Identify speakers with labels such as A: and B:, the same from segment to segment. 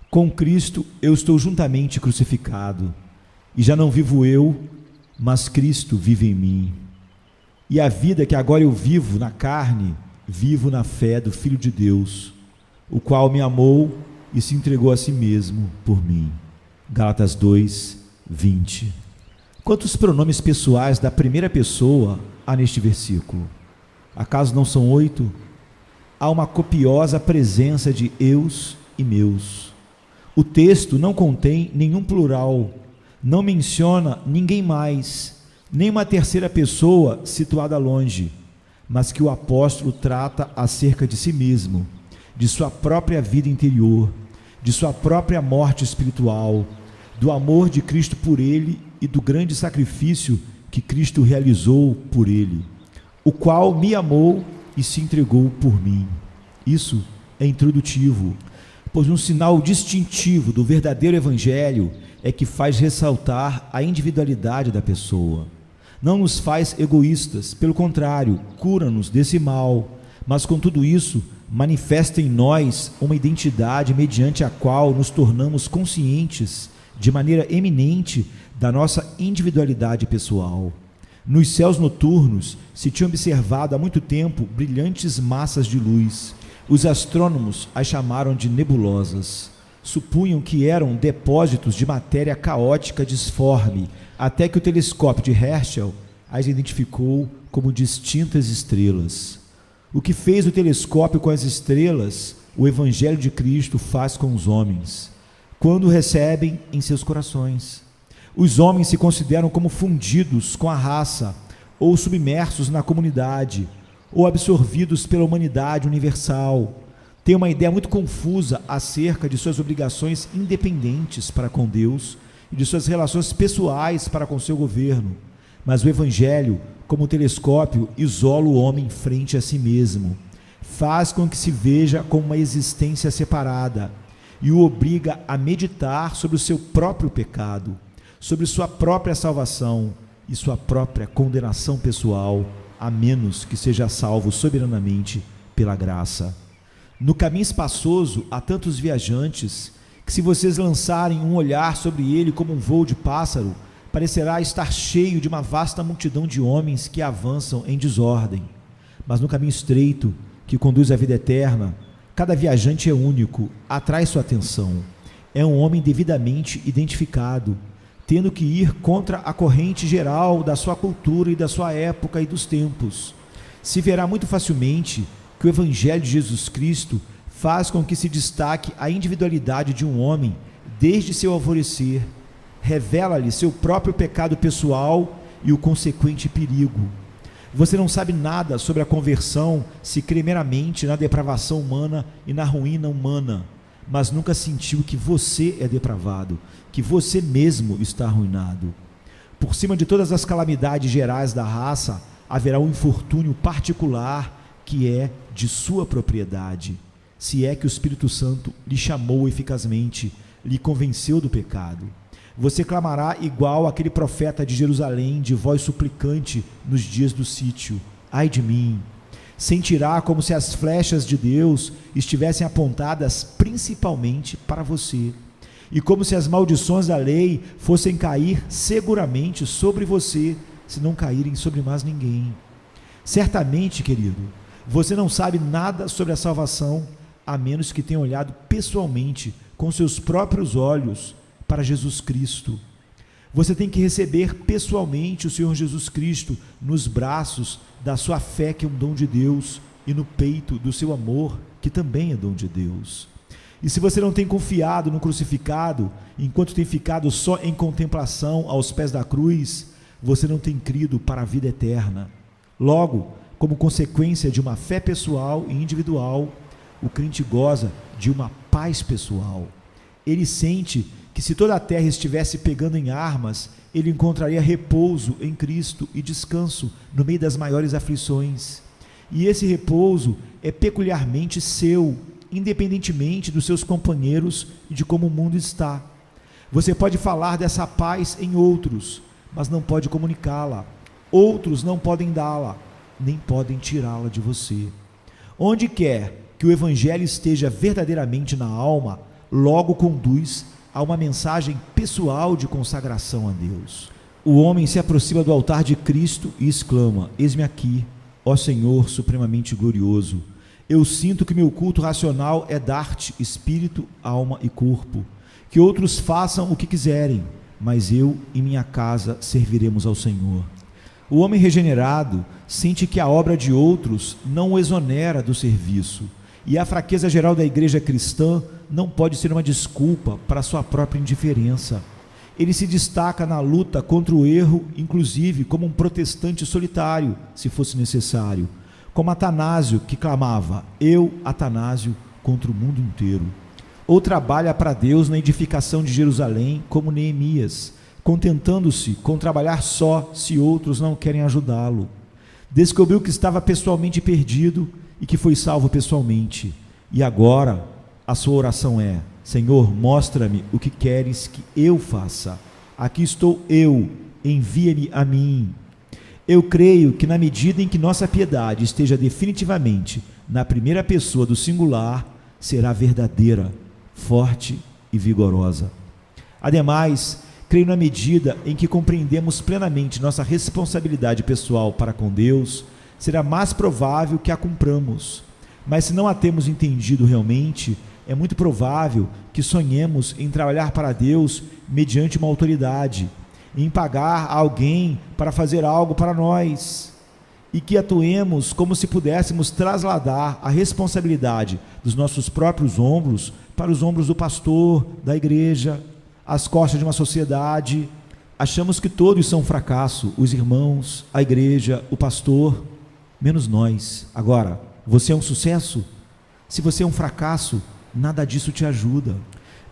A: Com Cristo eu estou juntamente crucificado, e já não vivo eu, mas Cristo vive em mim. E a vida que agora eu vivo na carne, vivo na fé do Filho de Deus, o qual me amou e se entregou a si mesmo por mim. Gálatas 2, 20. Quantos pronomes pessoais da primeira pessoa há neste versículo? Acaso não são 8? Há uma copiosa presença de eus e meus. O texto não contém nenhum plural, não menciona ninguém mais, nem uma terceira pessoa situada longe, mas que o apóstolo trata acerca de si mesmo, de sua própria vida interior, de sua própria morte espiritual, do amor de Cristo por ele e do grande sacrifício que Cristo realizou por ele, o qual me amou e se entregou por mim. Isso é introdutivo, pois um sinal distintivo do verdadeiro evangelho é que faz ressaltar a individualidade da pessoa. Não nos faz egoístas, pelo contrário, cura-nos desse mal, mas com tudo isso, manifesta em nós uma identidade mediante a qual nos tornamos conscientes, de maneira eminente, da nossa individualidade pessoal. Nos céus noturnos se tinha observado há muito tempo brilhantes massas de luz. Os astrônomos as chamaram de nebulosas. Supunham que eram depósitos de matéria caótica disforme, até que o telescópio de Herschel as identificou como distintas estrelas. O que fez o telescópio com as estrelas, o Evangelho de Cristo faz com os homens, quando o recebem em seus corações. Os homens se consideram como fundidos com a raça, ou submersos na comunidade, ou absorvidos pela humanidade universal. Tem uma ideia muito confusa acerca de suas obrigações independentes para com Deus e de suas relações pessoais para com seu governo. Mas o Evangelho, como telescópio, isola o homem frente a si mesmo, faz com que se veja como uma existência separada e o obriga a meditar sobre o seu próprio pecado, sobre sua própria salvação e sua própria condenação pessoal, a menos que seja salvo soberanamente pela graça. No caminho espaçoso há tantos viajantes que, se vocês lançarem um olhar sobre ele como um voo de pássaro, parecerá estar cheio de uma vasta multidão de homens que avançam em desordem. Mas no caminho estreito, que conduz à vida eterna, cada viajante é único, atrai sua atenção. É um homem devidamente identificado, tendo que ir contra a corrente geral da sua cultura e da sua época e dos tempos. Se verá muito facilmente que o Evangelho de Jesus Cristo faz com que se destaque a individualidade de um homem desde seu alvorecer, revela-lhe seu próprio pecado pessoal e o consequente perigo. Você não sabe nada sobre a conversão se crê meramente na depravação humana e na ruína humana, mas nunca sentiu que você é depravado, que você mesmo está arruinado. Por cima de todas as calamidades gerais da raça, haverá um infortúnio particular que é de sua propriedade, se é que o Espírito Santo lhe chamou eficazmente, lhe convenceu do pecado. Você clamará igual aquele profeta de Jerusalém, de voz suplicante nos dias do sítio: ai de mim! Sentirá como se as flechas de Deus estivessem apontadas principalmente para você, e como se as maldições da lei fossem cair seguramente sobre você, se não caírem sobre mais ninguém. Certamente, querido, você não sabe nada sobre a salvação, a menos que tenha olhado pessoalmente, com seus próprios olhos, para Jesus Cristo. Você tem que receber pessoalmente o Senhor Jesus Cristo nos braços da sua fé, que é um dom de Deus, e no peito do seu amor, que também é dom de Deus. E se você não tem confiado no crucificado, enquanto tem ficado só em contemplação aos pés da cruz, você não tem crido para a vida eterna. Logo, como consequência de uma fé pessoal e individual, o crente goza de uma paz pessoal. Ele sente que, se toda a terra estivesse pegando em armas, ele encontraria repouso em Cristo e descanso no meio das maiores aflições. E esse repouso é peculiarmente seu, independentemente dos seus companheiros e de como o mundo está. Você pode falar dessa paz em outros, mas não pode comunicá-la. Outros não podem dá-la, nem podem tirá-la de você. Onde quer que o Evangelho esteja verdadeiramente na alma, logo conduz a uma mensagem pessoal de consagração a Deus. O homem se aproxima do altar de Cristo e exclama: eis-me aqui, ó Senhor supremamente glorioso. Eu sinto que meu culto racional é dar-te espírito, alma e corpo. Que outros façam o que quiserem, mas eu e minha casa serviremos ao Senhor. O homem regenerado sente que a obra de outros não o exonera do serviço, e a fraqueza geral da igreja cristã não pode ser uma desculpa para a sua própria indiferença. Ele se destaca na luta contra o erro, inclusive como um protestante solitário, se fosse necessário, como Atanásio, que clamava: eu, Atanásio, contra o mundo inteiro. Ou trabalha para Deus na edificação de Jerusalém, como Neemias, contentando-se com trabalhar só se outros não querem ajudá-lo. Descobriu que estava pessoalmente perdido e que foi salvo pessoalmente. E agora a sua oração é: Senhor, mostra-me o que queres que eu faça. Aqui estou eu, envia-me a mim. Eu creio que na medida em que nossa piedade esteja definitivamente na primeira pessoa do singular, será verdadeira, forte e vigorosa. Ademais, creio na medida em que compreendemos plenamente nossa responsabilidade pessoal para com Deus, será mais provável que a cumpramos. Mas se não a temos entendido realmente, é muito provável que sonhemos em trabalhar para Deus mediante uma autoridade, em pagar a alguém para fazer algo para nós, e que atuemos como se pudéssemos trasladar a responsabilidade dos nossos próprios ombros para os ombros do pastor, da igreja, as costas de uma sociedade. Achamos que todos são um fracasso, os irmãos, a igreja, o pastor, menos nós. Agora, você é um sucesso? Se você é um fracasso, nada disso te ajuda.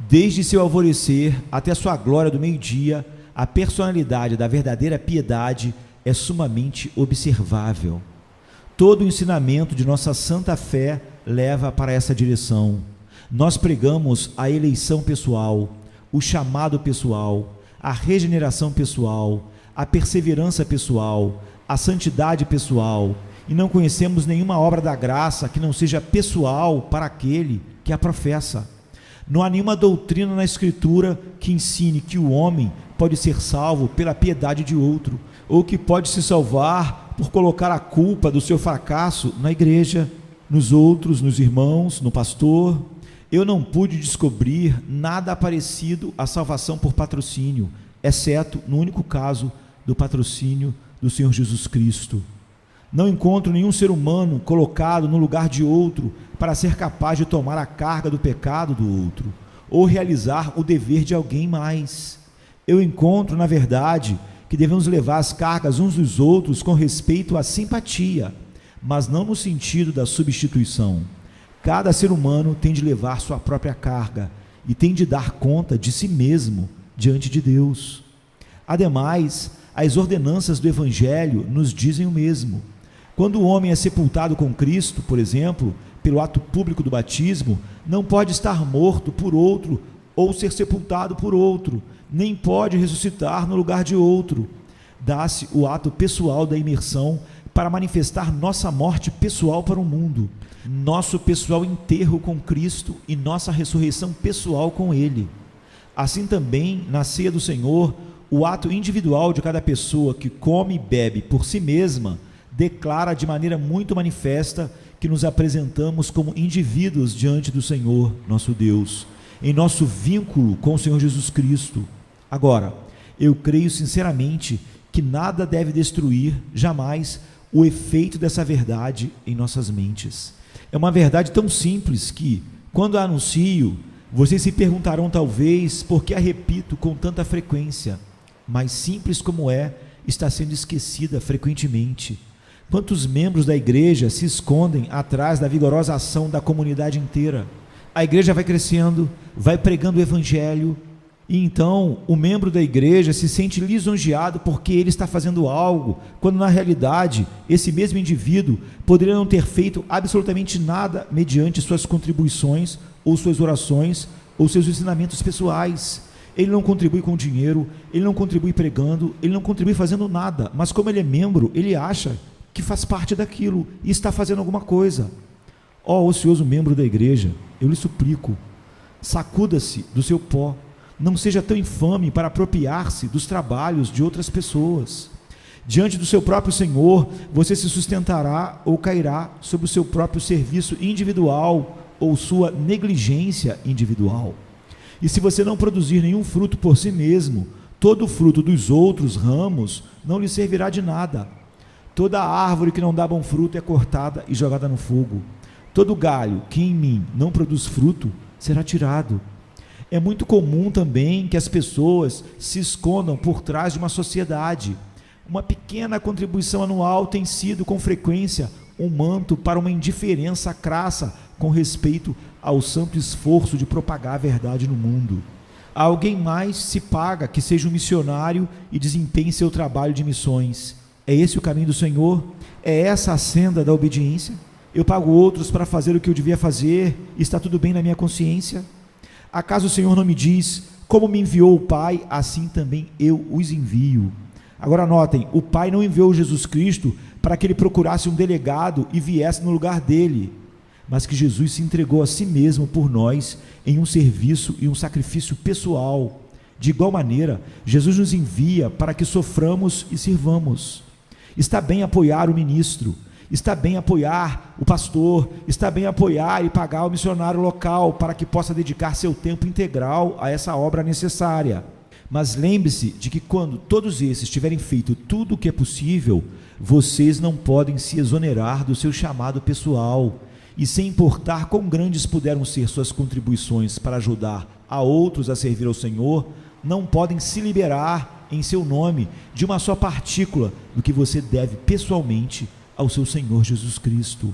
A: Desde seu alvorecer até sua glória do meio-dia, a personalidade da verdadeira piedade é sumamente observável. Todo o ensinamento de nossa santa fé leva para essa direção. Nós pregamos a eleição pessoal, o chamado pessoal, a regeneração pessoal, a perseverança pessoal, a santidade pessoal, e não conhecemos nenhuma obra da graça que não seja pessoal para aquele que a professa. Não há nenhuma doutrina na Escritura que ensine que o homem pode ser salvo pela piedade de outro, ou que pode se salvar por colocar a culpa do seu fracasso na igreja, nos outros, nos irmãos, no pastor. Eu não pude descobrir nada parecido à salvação por patrocínio, exceto no único caso do patrocínio do Senhor Jesus Cristo. Não encontro nenhum ser humano colocado no lugar de outro para ser capaz de tomar a carga do pecado do outro, ou realizar o dever de alguém mais. Eu encontro, na verdade, que devemos levar as cargas uns dos outros com respeito à simpatia, mas não no sentido da substituição. Cada ser humano tem de levar sua própria carga e tem de dar conta de si mesmo diante de Deus. Ademais, as ordenanças do Evangelho nos dizem o mesmo. Quando o homem é sepultado com Cristo, por exemplo, pelo ato público do batismo, não pode estar morto por outro ou ser sepultado por outro, nem pode ressuscitar no lugar de outro. Dá-se o ato pessoal da imersão para manifestar nossa morte pessoal para o mundo, nosso pessoal enterro com Cristo e nossa ressurreição pessoal com Ele. Assim também, na ceia do Senhor, o ato individual de cada pessoa que come e bebe por si mesma declara de maneira muito manifesta que nos apresentamos como indivíduos diante do Senhor, nosso Deus, em nosso vínculo com o Senhor Jesus Cristo. Agora, eu creio sinceramente que nada deve destruir jamais o efeito dessa verdade em nossas mentes. É uma verdade tão simples que, quando a anuncio, vocês se perguntarão talvez por que a repito com tanta frequência, mas simples como é, está sendo esquecida frequentemente. Quantos membros da igreja se escondem atrás da vigorosa ação da comunidade inteira? A igreja vai crescendo, vai pregando o evangelho, e então o membro da igreja se sente lisonjeado porque ele está fazendo algo, quando na realidade esse mesmo indivíduo poderia não ter feito absolutamente nada mediante suas contribuições, ou suas orações, ou seus ensinamentos pessoais. Ele não contribui com dinheiro, ele não contribui pregando, ele não contribui fazendo nada, mas como ele é membro, ele acha que faz parte daquilo e está fazendo alguma coisa. Ó ocioso membro da igreja, eu lhe suplico, Sacuda-se do seu pó. Não seja tão infame para apropriar-se dos trabalhos de outras pessoas. Diante do seu próprio Senhor, você se sustentará ou cairá sobre o seu próprio serviço individual ou sua negligência individual. E se você não produzir nenhum fruto por si mesmo, todo o fruto dos outros ramos não lhe servirá de nada. Toda árvore que não dá bom fruto é cortada e jogada no fogo. Todo galho que em mim não produz fruto será tirado. É muito comum também que as pessoas se escondam por trás de uma sociedade. Uma pequena contribuição anual tem sido, com frequência, um manto para uma indiferença crassa com respeito ao santo esforço de propagar a verdade no mundo. Alguém mais se paga que seja um missionário e desempenhe seu trabalho de missões. É esse o caminho do Senhor? É essa a senda da obediência? Eu pago outros para fazer o que eu devia fazer e está tudo bem na minha consciência? Acaso o Senhor não me diz: como me enviou o Pai, assim também eu os envio? Agora notem, o Pai não enviou Jesus Cristo para que ele procurasse um delegado e viesse no lugar dele, mas que Jesus se entregou a si mesmo por nós em um serviço e um sacrifício pessoal. De igual maneira, Jesus nos envia para que soframos e sirvamos. Está bem apoiar o ministro, está bem apoiar o pastor, está bem apoiar e pagar o missionário local para que possa dedicar seu tempo integral a essa obra necessária. Mas lembre-se de que quando todos esses tiverem feito tudo o que é possível, vocês não podem se exonerar do seu chamado pessoal, e sem importar quão grandes puderam ser suas contribuições para ajudar a outros a servir ao Senhor, não podem se liberar em seu nome de uma só partícula do que você deve pessoalmente ao seu Senhor Jesus Cristo.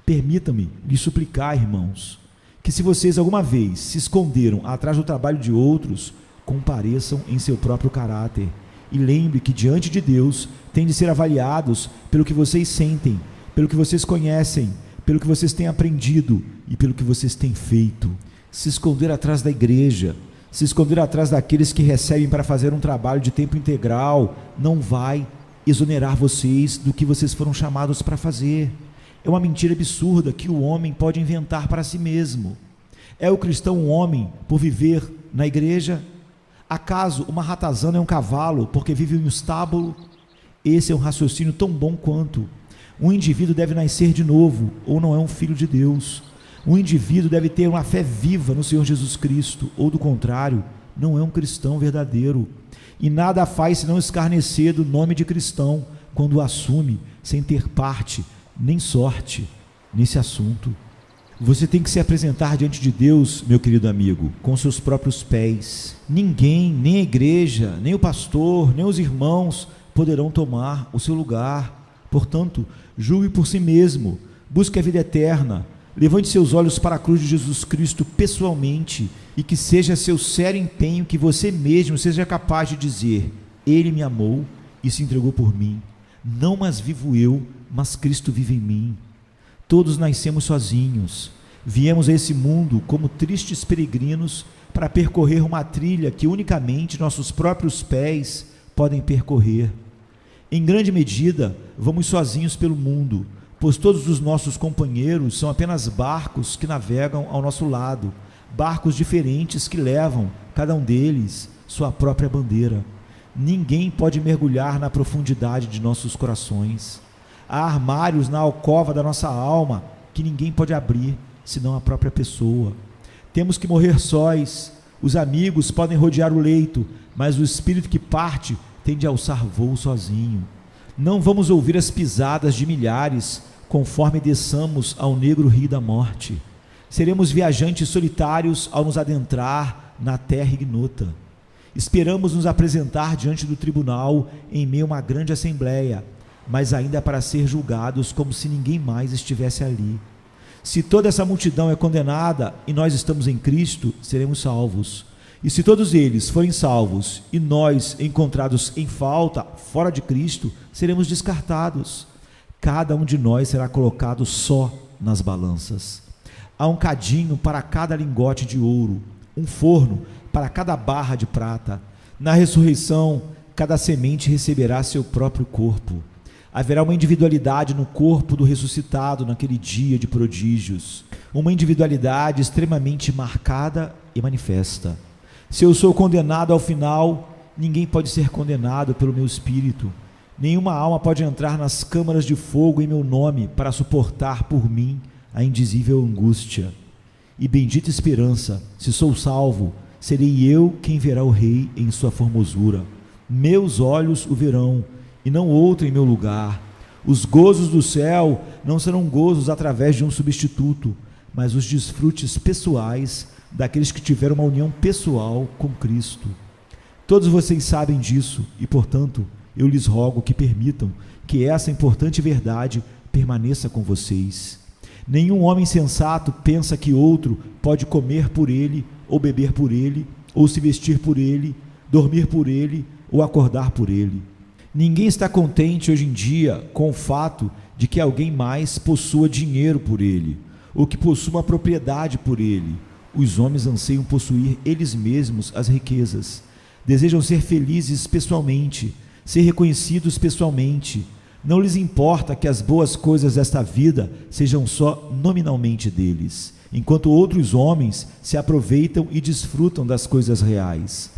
A: Permitam-me lhe suplicar, irmãos, que se vocês alguma vez se esconderam atrás do trabalho de outros, compareçam em seu próprio caráter e lembre que diante de Deus têm de ser avaliados pelo que vocês sentem, pelo que vocês conhecem, pelo que vocês têm aprendido e pelo que vocês têm feito. Se esconder atrás da igreja, se esconder atrás daqueles que recebem para fazer um trabalho de tempo integral, não vai exonerar vocês do que vocês foram chamados para fazer. É uma mentira absurda que o homem pode inventar para si mesmo. É o cristão um homem por viver na igreja? Acaso uma ratazana é um cavalo porque vive em um estábulo? Esse é um raciocínio tão bom quanto. Um indivíduo deve nascer de novo, ou não é um filho de Deus. Um indivíduo deve ter uma fé viva no Senhor Jesus Cristo, ou do contrário, não é um cristão verdadeiro. E nada faz senão escarnecer do nome de cristão, quando o assume, sem ter parte, nem sorte, nesse assunto. Você tem que se apresentar diante de Deus, meu querido amigo, com seus próprios pés. Ninguém, nem a igreja, nem o pastor, nem os irmãos poderão tomar o seu lugar. Portanto, julgue por si mesmo, busque a vida eterna, levante seus olhos para a cruz de Jesus Cristo pessoalmente e que seja seu sério empenho que você mesmo seja capaz de dizer: Ele me amou e se entregou por mim. Não mais vivo eu, mas Cristo vive em mim. Todos nascemos sozinhos, viemos a esse mundo como tristes peregrinos para percorrer uma trilha que unicamente nossos próprios pés podem percorrer. Em grande medida, vamos sozinhos pelo mundo, pois todos os nossos companheiros são apenas barcos que navegam ao nosso lado, barcos diferentes que levam, cada um deles, sua própria bandeira. Ninguém pode mergulhar na profundidade de nossos corações. Há armários na alcova da nossa alma que ninguém pode abrir, senão a própria pessoa. Temos que morrer sós. Os amigos podem rodear o leito, mas o espírito que parte tem de alçar voo sozinho. Não vamos ouvir as pisadas de milhares, conforme desçamos ao negro rio da morte. Seremos viajantes solitários ao nos adentrar na terra ignota. Esperamos nos apresentar diante do tribunal em meio a uma grande assembleia, mas ainda para ser julgados como se ninguém mais estivesse ali. Se toda essa multidão é condenada e nós estamos em Cristo, seremos salvos. E se todos eles forem salvos e nós encontrados em falta, fora de Cristo, seremos descartados. Cada um de nós será colocado só nas balanças. Há um cadinho para cada lingote de ouro, um forno para cada barra de prata. Na ressurreição, cada semente receberá seu próprio corpo. Haverá uma individualidade no corpo do ressuscitado naquele dia de prodígios, uma individualidade extremamente marcada e manifesta. Se eu sou condenado ao final, ninguém pode ser condenado pelo meu espírito. Nenhuma alma pode entrar nas câmaras de fogo em meu nome para suportar por mim a indizível angústia. E bendita esperança, se sou salvo, serei eu quem verá o Rei em sua formosura. Meus olhos o verão, e não outro em meu lugar. Os gozos do céu não serão gozos através de um substituto, mas os desfrutes pessoais daqueles que tiveram uma união pessoal com Cristo. Todos vocês sabem disso e, portanto, eu lhes rogo que permitam que essa importante verdade permaneça com vocês. Nenhum homem sensato pensa que outro pode comer por ele, ou beber por ele, ou se vestir por ele, dormir por ele, ou acordar por ele. Ninguém está contente hoje em dia com o fato de que alguém mais possua dinheiro por ele, ou que possua uma propriedade por ele. Os homens anseiam possuir eles mesmos as riquezas. Desejam ser felizes pessoalmente, ser reconhecidos pessoalmente. Não lhes importa que as boas coisas desta vida sejam só nominalmente deles, enquanto outros homens se aproveitam e desfrutam das coisas reais.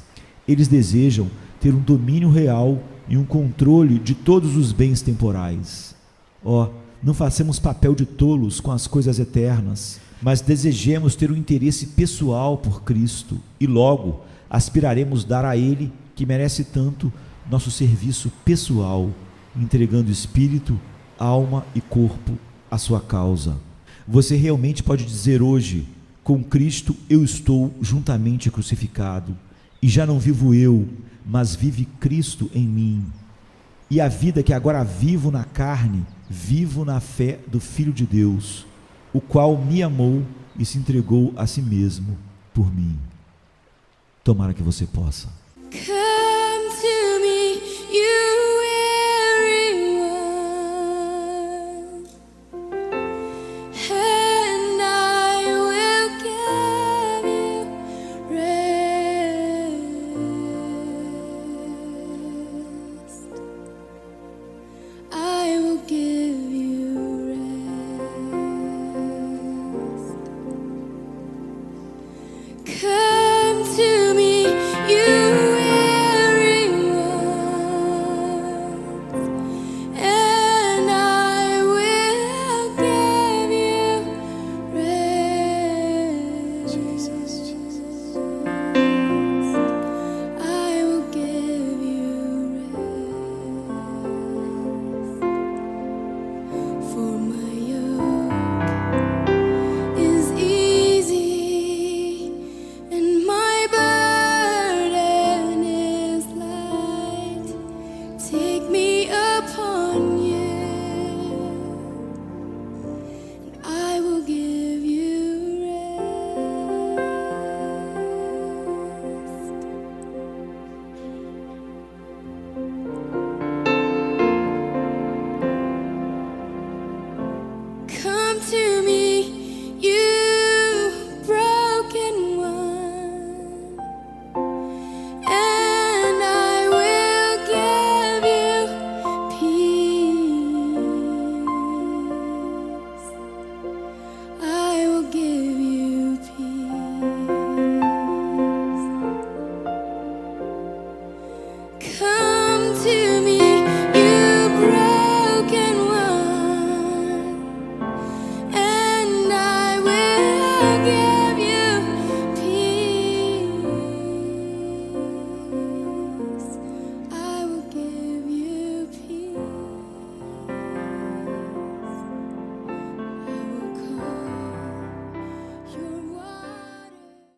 A: Eles desejam ter um domínio real e um controle de todos os bens temporais. Não façamos papel de tolos com as coisas eternas, mas desejemos ter um interesse pessoal por Cristo e logo aspiraremos dar a Ele, que merece tanto, nosso serviço pessoal, entregando espírito, alma e corpo à sua causa. Você realmente pode dizer hoje: com Cristo eu estou juntamente crucificado, e já não vivo eu, mas vive Cristo em mim. E a vida que agora vivo na carne, vivo na fé do Filho de Deus, o qual me amou e se entregou a si mesmo por mim. Tomara que você possa.